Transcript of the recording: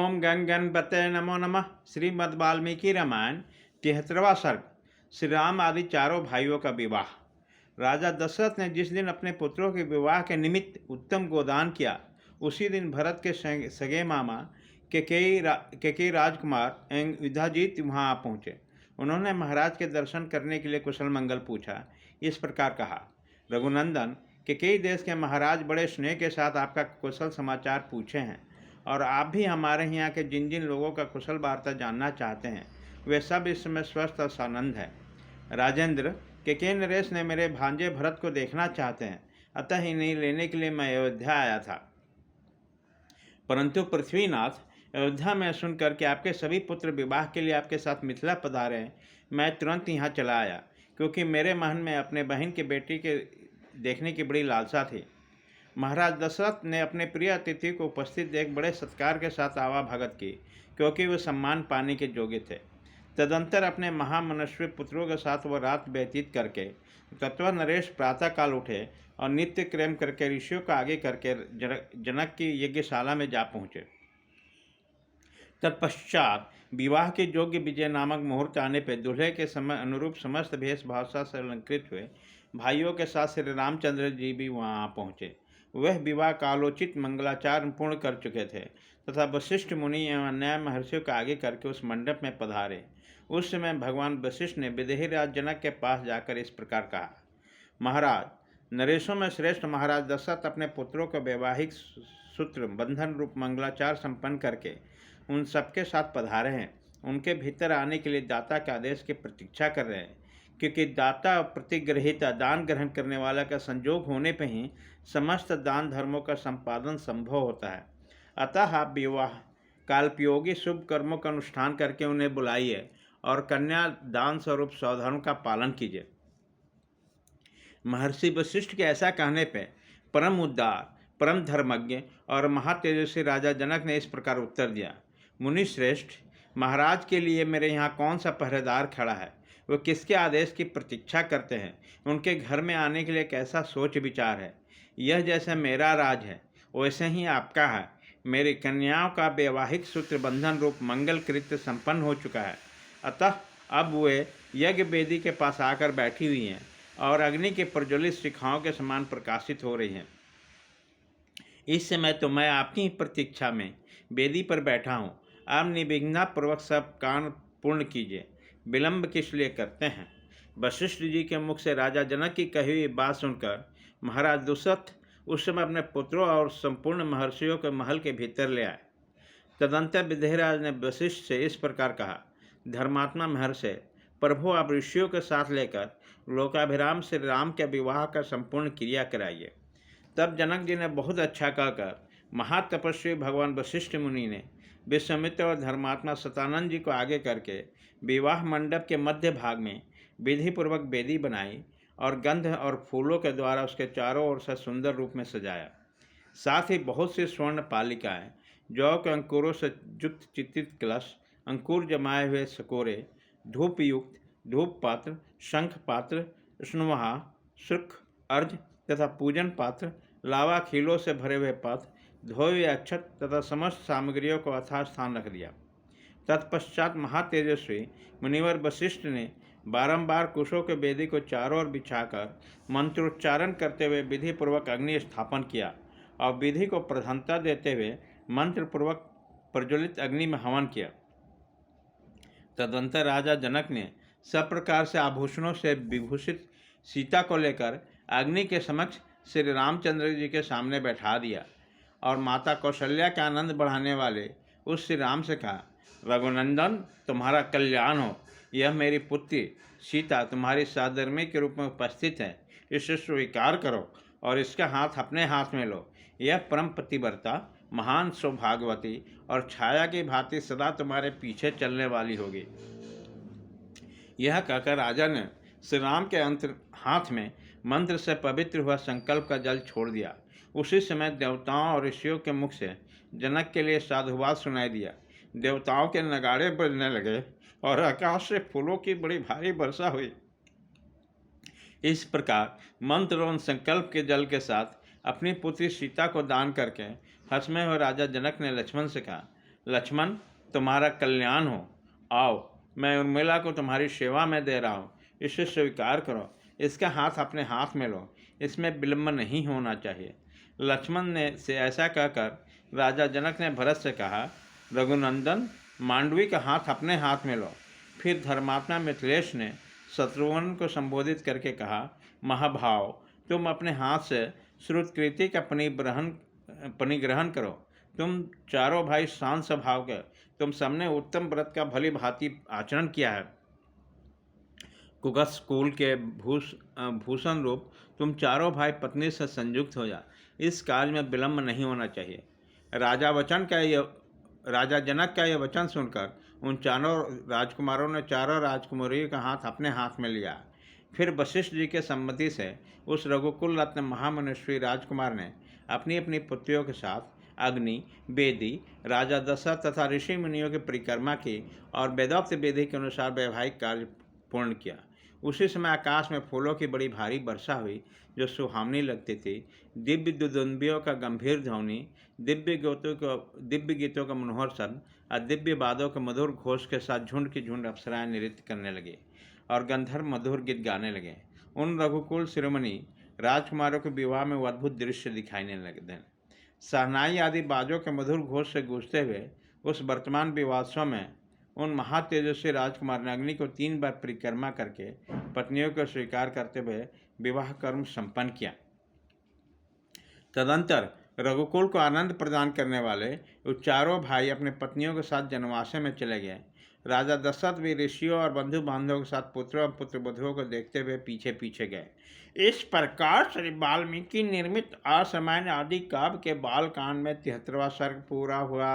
ओम गण गणपते नमो नमः। श्रीमद् वाल्मीकि रामायण 73वां सर्ग। श्री राम आदि चारों भाइयों का विवाह। राजा दशरथ ने जिस दिन अपने पुत्रों के विवाह के निमित्त उत्तम गोदान किया, उसी दिन भरत के सगे मामा केकई राजकुमार एवं युधाजीत वहाँ आ पहुँचे। उन्होंने महाराज के दर्शन करने के लिए कुशल मंगल पूछा। इस प्रकार कहा, रघुनंदन, केकई देश के महाराज बड़े स्नेह के साथ आपका कुशल समाचार पूछे हैं, और आप भी हमारे यहाँ के जिन जिन लोगों का कुशल वार्ता जानना चाहते हैं, वे सब इस समय स्वस्थ और सानंद है। राजेंद्र, केकई नरेश ने मेरे भांजे भरत को देखना चाहते हैं, अतः इन्हें लेने के लिए मैं अयोध्या आया था। परंतु पृथ्वीनाथ, अयोध्या में सुनकर कि आपके सभी पुत्र विवाह के लिए आपके साथ मिथिला पधारे हैं, मैं तुरंत यहाँ चला आया, क्योंकि मेरे मन में अपने बहन की बेटी के देखने की बड़ी लालसा थी। महाराज दशरथ ने अपने प्रिय अतिथि को उपस्थित देख बड़े सत्कार के साथ आवाभगत की, क्योंकि वे सम्मान पाने के योग्य थे। तदंतर अपने महामनस्वी पुत्रों के साथ वह रात व्यतीत करके तत्व नरेश प्रातःकाल उठे और नित्य क्रम करके ऋषियों का आगे करके जनक की यज्ञशाला में जा पहुँचे। तत्पश्चात विवाह के योग्य विजय नामक मुहूर्त आने पर दूल्हे के समय अनुरूप समस्त भेषभाषा से अलंकृत हुए भाइयों के साथ श्री रामचंद्र जी भी वहाँ आ पहुँचे। वह विवाह कालोचित मंगलाचार पूर्ण कर चुके थे तथा वशिष्ठ मुनि एवं अन्य महर्षियों का आगे करके उस मंडप में पधारे। उस समय भगवान वशिष्ठ ने विदेहराज जनक के पास जाकर इस प्रकार कहा, महाराज, नरेशों में श्रेष्ठ महाराज दशरथ अपने पुत्रों को वैवाहिक सूत्र बंधन रूप मंगलाचार संपन्न करके उन सबके साथ पधारे हैं। उनके भीतर आने के लिए दाता के आदेश की प्रतीक्षा कर रहे हैं, क्योंकि दाता और प्रतिग्रहिता दान ग्रहण करने वाला का संजोग होने पर ही समस्त दान धर्मों का संपादन संभव होता है। अतः आप विवाह काल्पयोगी शुभ कर्मों का अनुष्ठान करके उन्हें बुलाइए और कन्या दान स्वरूप स्वधर्म का पालन कीजिए। महर्षि वशिष्ठ के ऐसा कहने पर परम उदार, परम धर्मज्ञ और महातेजस्वी राजा जनक ने इस प्रकार उत्तर दिया, मुनि श्रेष्ठ, महाराज के लिए मेरे यहाँ कौन सा पहरेदार खड़ा है? वो किसके आदेश की प्रतीक्षा करते हैं? उनके घर में आने के लिए कैसा सोच विचार है? यह जैसा मेरा राज है वैसे ही आपका है। मेरी कन्याओं का वैवाहिक सूत्र बंधन रूप मंगल कृत्य संपन्न हो चुका है, अतः अब वे यज्ञ वेदी के पास आकर बैठी हुई हैं और अग्नि के प्रज्वलित शिखाओं के समान प्रकाशित हो रही हैं। इस समय तो मैं आपकी ही प्रतीक्षा में वेदी पर बैठा हूँ। आप निर्विघ्नपूर्वक सब काम पूर्ण कीजिए, विलंब किस लिए करते हैं? वशिष्ठ जी के मुख से राजा जनक की कही हुई बात सुनकर महाराज दशरथ उस समय अपने पुत्रों और संपूर्ण महर्षियों के महल के भीतर ले आए। तदंतर विदेहराज ने वशिष्ठ से इस प्रकार कहा, धर्मात्मा महर्षि, प्रभु आप ऋषियों के साथ लेकर लोकाभिराम श्री राम के विवाह का संपूर्ण क्रिया कराइए। तब जनक जी ने बहुत अच्छा कहकर महातपस्वी भगवान वशिष्ठ मुनि ने विश्वामित्र और धर्मात्मा सतानंद जी को आगे करके विवाह मंडप के मध्य भाग में विधिपूर्वक वेदी बनाई और गंध और फूलों के द्वारा उसके चारों ओर से सुंदर रूप में सजाया। साथ ही बहुत सी स्वर्ण पालिकाएं, जौ के अंकुरों से युक्त चित्रित कलश, अंकुर जमाए हुए सकोरे, धूप युक्त धूप पात्र, शंख पात्र, स्नुहा, सुख, अर्घ तथा पूजन पात्र, लावा खीलों से भरे हुए पात्र, धोए अक्षत तथा समस्त सामग्रियों को यथा स्थान रख दिया। तत्पश्चात महातेजस्वी मुनिवर वशिष्ठ ने बारंबार कुशों के वेदी को चारों ओर बिछाकर मंत्रोच्चारण करते हुए विधिपूर्वक अग्नि स्थापन किया और विधि को प्रधानता देते हुए मंत्रपूर्वक प्रज्वलित अग्नि में हवन किया। तदंतर राजा जनक ने सब प्रकार से आभूषणों से विभूषित सीता को लेकर अग्नि के समक्ष श्री रामचंद्र जी के सामने बैठा दिया और माता कौशल्या के आनंद बढ़ाने वाले उस श्री राम से कहा, रघुनंदन, तुम्हारा कल्याण हो। यह मेरी पुत्री सीता तुम्हारी सहधर्मी के रूप में उपस्थित है, इसे स्वीकार करो और इसका हाथ अपने हाथ में लो। यह परम पतिव्रता, महान सौभाग्यवती और छाया की भांति सदा तुम्हारे पीछे चलने वाली होगी। यह कहकर राजा ने श्री राम के हाथ में मंत्र से पवित्र हुआ संकल्प का जल छोड़ दिया। उसी समय देवताओं और ऋषियों के मुख से जनक के लिए साधुवाद सुनाई दिया। देवताओं के नगाड़े बजने लगे और आकाश से फूलों की बड़ी भारी वर्षा हुई। इस प्रकार मंत्र और संकल्प के जल के साथ अपनी पुत्री सीता को दान करके हंसमे हुए राजा जनक ने लक्ष्मण से कहा, लक्ष्मण, तुम्हारा कल्याण हो। आओ, मैं उर्मिला को तुम्हारी सेवा में दे रहा हूँ, इसे स्वीकार करो। इसका हाथ अपने हाथ में लो, इसमें विलम्ब नहीं होना चाहिए। लक्ष्मण ने से ऐसा कहकर राजा जनक ने भरत से कहा, रघुनंदन, मांडवी का हाथ अपने हाथ में लो। फिर धर्मात्मा मिथिलेश ने शत्रुघ्न को संबोधित करके कहा, महाभाव, तुम अपने हाथ से श्रुतकृति का परिग्रहण करो। तुम चारों भाई शांत स्वभाव के, तुम सबने उत्तम व्रत का भली भांति आचरण किया है। कुगस कुल के भूषण रूप तुम चारों भाई पत्नी से संयुक्त हो जा। इस कार्य में विलम्ब नहीं होना चाहिए। राजा जनक का यह वचन सुनकर उन चारों राजकुमारों ने चारों राजकुमारियों का हाथ अपने हाथ में लिया। फिर वशिष्ठ जी के सम्मति से उस रघुकुल रत्न महामनुष्वी राजकुमार ने अपनी अपनी पुत्रियों के साथ अग्नि, बेदी, राजा दशरथ तथा ऋषि मुनियों की परिक्रमा की और वेदोक्त विधि के अनुसार वैवाहिक कार्य पूर्ण किया। उसी समय आकाश में फूलों की बड़ी भारी वर्षा हुई, जो सुहावनी लगती थी। दिव्य दुदुम्बियों का गंभीर ध्वनि, दिव्य गीतों का मनोहर शब्द और दिव्य वादों के मधुर घोष के साथ झुंड की झुंड अप्सराएं नृत्य करने लगी और गंधर्व मधुर गीत गाने लगे। उन रघुकुल शिरोमणि राजकुमारों के विवाह में वो अद्भुत दृश्य दिखाई लगे। शहनाई आदि बाजों के मधुर घोष से गूंजते हुए उस वर्तमान विवाहोत्सव में उन महातेजस्वी राजकुमार ने अग्नि को 3 बार परिक्रमा करके पत्नियों को स्वीकार करते हुए विवाह कर्म संपन्न किया। तदंतर रघुकुल को आनंद प्रदान करने वाले वो चारों भाई अपने पत्नियों के साथ जनवासे में चले गए। राजा दशरथ भी ऋषियों और बंधु बांधवों के साथ पुत्रों और पुत्रवधुओं को देखते हुए पीछे पीछे गए। इस प्रकार श्री वाल्मीकि निर्मित असामान्य आदि काव्य के बालकांड में 73वां सर्ग पूरा हुआ।